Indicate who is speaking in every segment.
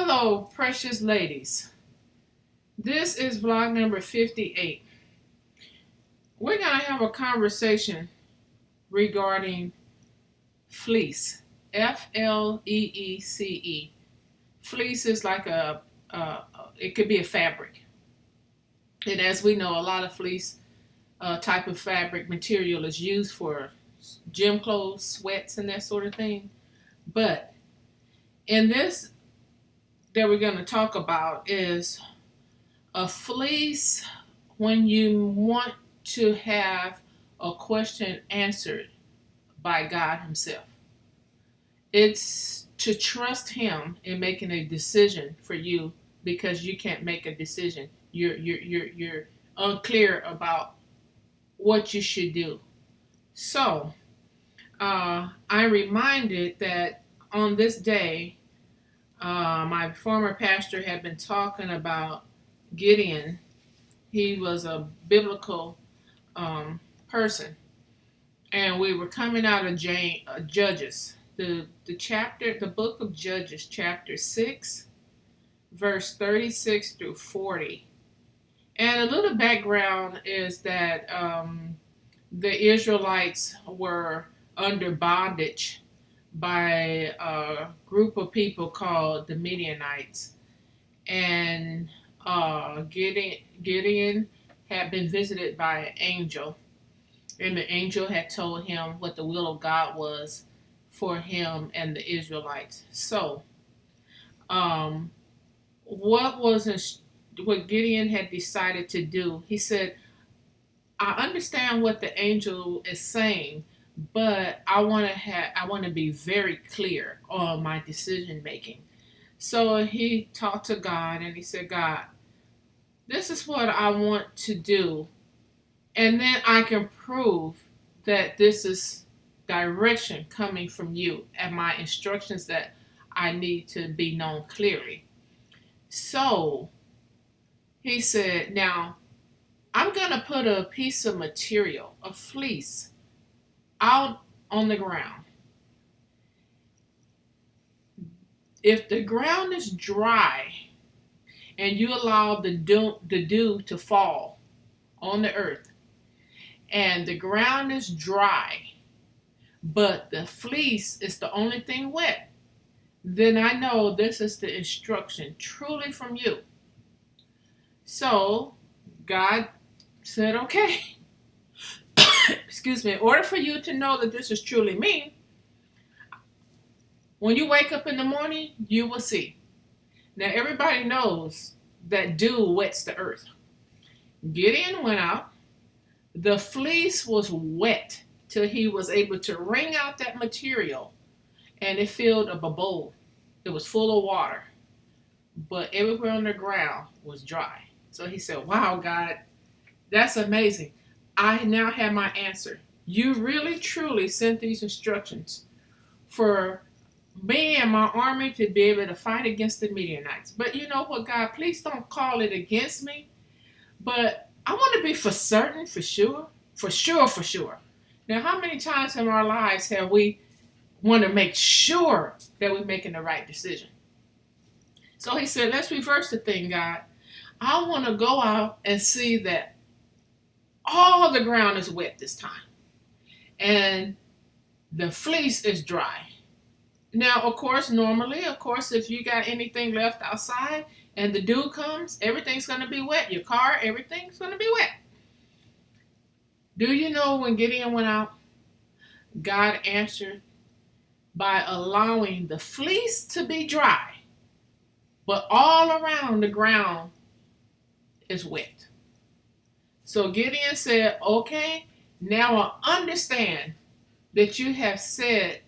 Speaker 1: Hello, precious ladies. This is vlog number 58. We're going to have a conversation regarding fleece. Fleece. Fleece is like it could be a fabric. And as we know, a lot of fleece type of fabric material is used for gym clothes, sweats, and that sort of thing. But in this that we're going to talk about is a fleece when you want to have a question answered by God Himself. It's to trust Him in making a decision for you because you can't make a decision. You're unclear about what you should do. So I'm reminded that on this day, my former pastor had been talking about Gideon. He was a biblical person, and we were coming out of Judges, the book of Judges, chapter 6, verse 36 through 40. And a little background is that the Israelites were under bondage by a group of people called the Midianites. And Gideon had been visited by an angel, and the angel had told him what the will of God was for him and the Israelites. So, what Gideon had decided to do? He said, "I understand what the angel is saying, but I want to be very clear on my decision making." So he talked to God and he said, "God, this is what I want to do, and then I can prove that this is direction coming from you and my instructions that I need to be known clearly." So he said, "Now I'm going to put a piece of material, a fleece, out on the ground. If the ground is dry and you allow the dew to fall on the earth, and the ground is dry, but the fleece is the only thing wet, then I know this is the instruction truly from you." So God said, "Okay." Excuse me. In order for you to know that this is truly me, when you wake up in the morning, you will see. Now, everybody knows that dew wets the earth. Gideon went out. The fleece was wet till he was able to wring out that material, and it filled up a bowl. It was full of water, but everywhere on the ground was dry. So he said, "Wow, God, that's amazing. I now have my answer. You really, truly sent these instructions for me and my army to be able to fight against the Midianites. But you know what, God, please don't call it against me. But I want to be for certain, for sure, for sure, for sure." Now, how many times in our lives have we want to make sure that we're making the right decision? So he said, "Let's reverse the thing, God. I want to go out and see that all the ground is wet this time, and the fleece is dry." Now, of course, normally, if you got anything left outside and the dew comes, everything's going to be wet. Your car, everything's going to be wet. Do you know when Gideon went out, God answered by allowing the fleece to be dry, but all around the ground is wet. So Gideon said, "Okay, now I understand that you have said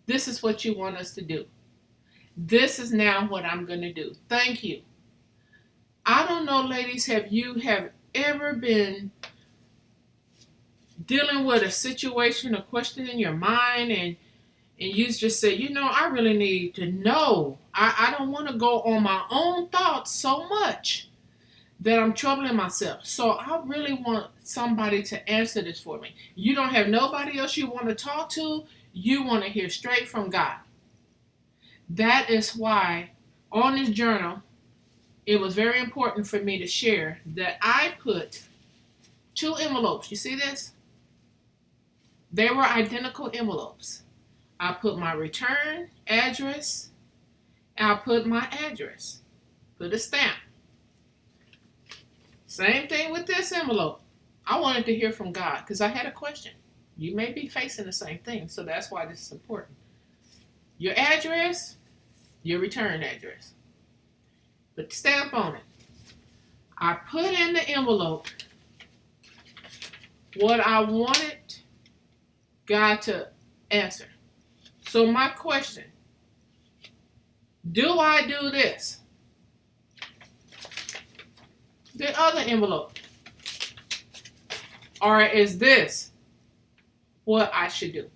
Speaker 1: this is what you want us to do. This is now what I'm going to do. Thank you." I don't know, ladies, have ever been dealing with a situation, a question in your mind, and you just say, I really need to know. I don't want to go on my own thoughts so much that I'm troubling myself. So I really want somebody to answer this for me. You don't have nobody else you want to talk to. You want to hear straight from God. That is why On this journal, it was very important for me to share that I put two envelopes. You see this? They were identical envelopes. I put my return address, and I put my address. Put a stamp. Same thing with this envelope. I wanted to hear from God because I had a question. You may be facing the same thing, so that's why this is important. Your address, your return address. Put the stamp on it. I put in the envelope what I wanted God to answer. So my question, do I do this? The other envelope. Or is this what I should do?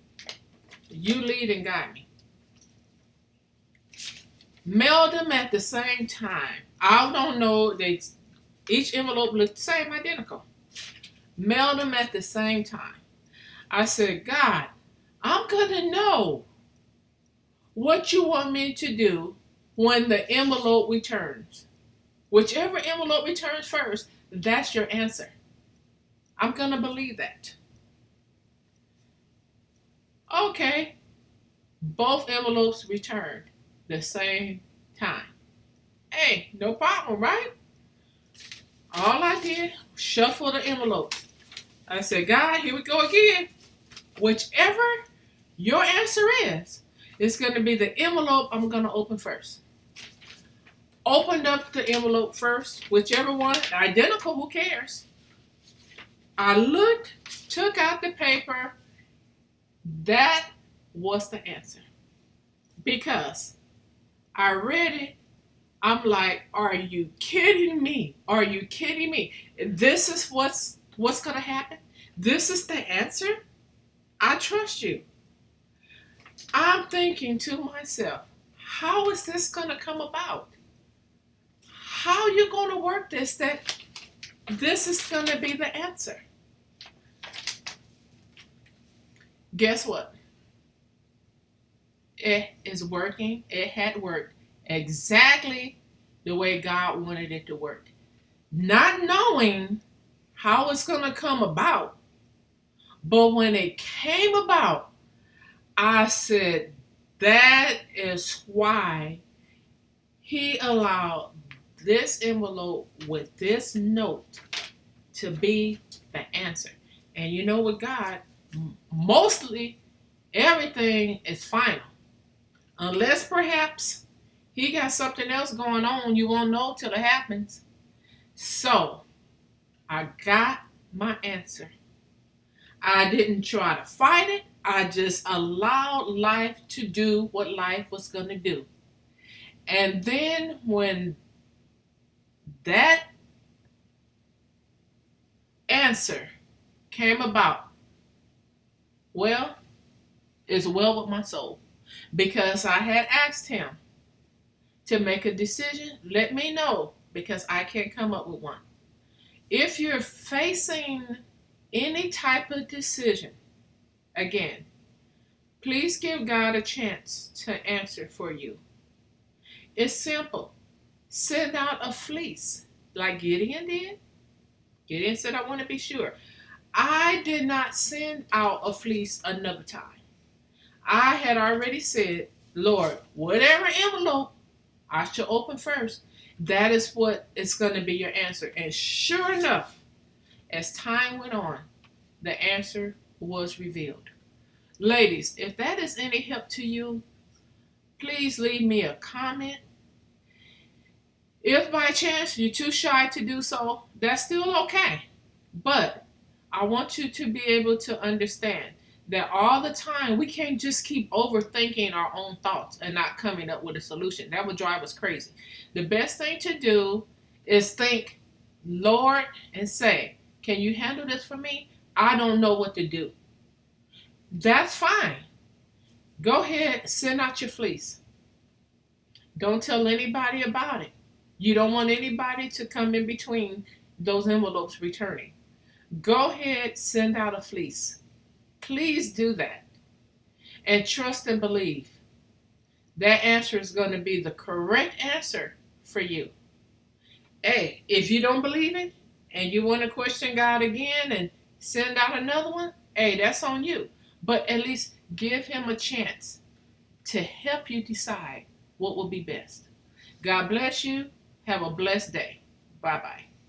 Speaker 1: You lead and guide me. Mail them at the same time. I don't know, each envelope looked the same, identical. Mail them at the same time. I said, God, I'm going to know what you want me to do when the envelope returns. Whichever envelope returns first, that's your answer. I'm going to believe that. Okay. Both envelopes returned the same time. Hey, no problem, right? All I did, shuffle the envelope. I said, God, here we go again. Whichever your answer is, it's going to be the envelope I'm going to open first. Opened up the envelope first, whichever one, identical, who cares? I looked, took out the paper. That was the answer. Because I read it, I'm like, are you kidding me? Are you kidding me? This is what's going to happen? This is the answer? I trust you. I'm thinking to myself, how is this going to come about? How are you going to work this that this is going to be the answer? Guess what? It is working. It had worked exactly the way God wanted it to work. Not knowing how it's going to come about. But when it came about, I said, that is why He allowed this envelope with this note to be the answer. And you know, with God, mostly everything is final. Unless perhaps He got something else going on, you won't know till it happens. So, I got my answer. I didn't try to fight it. I just allowed life to do what life was going to do. And then when that answer came about, well, it's well with my soul. Because I had asked Him to make a decision, let me know, because I can't come up with one. If you're facing any type of decision, again, please give God a chance to answer for you. It's simple. Send out a fleece like Gideon did. Gideon said, I want to be sure. I did not send out a fleece another time. I had already said, Lord, whatever envelope I should open first, that is what is going to be your answer. And sure enough, as time went on, the answer was revealed. Ladies, if that is any help to you, please leave me a comment. If by chance you're too shy to do so, that's still okay. But I want you to be able to understand that all the time we can't just keep overthinking our own thoughts and not coming up with a solution. That would drive us crazy. The best thing to do is think, Lord, and say, can you handle this for me? I don't know what to do. That's fine. Go ahead, send out your fleece. Don't tell anybody about it. You don't want anybody to come in between those envelopes returning. Go ahead, send out a fleece. Please do that. And trust and believe That answer is going to be the correct answer for you. Hey, if you don't believe it and you want to question God again and send out another one, hey, that's on you. But at least give him a chance to help you decide what will be best. God bless you. Have a blessed day. Bye bye.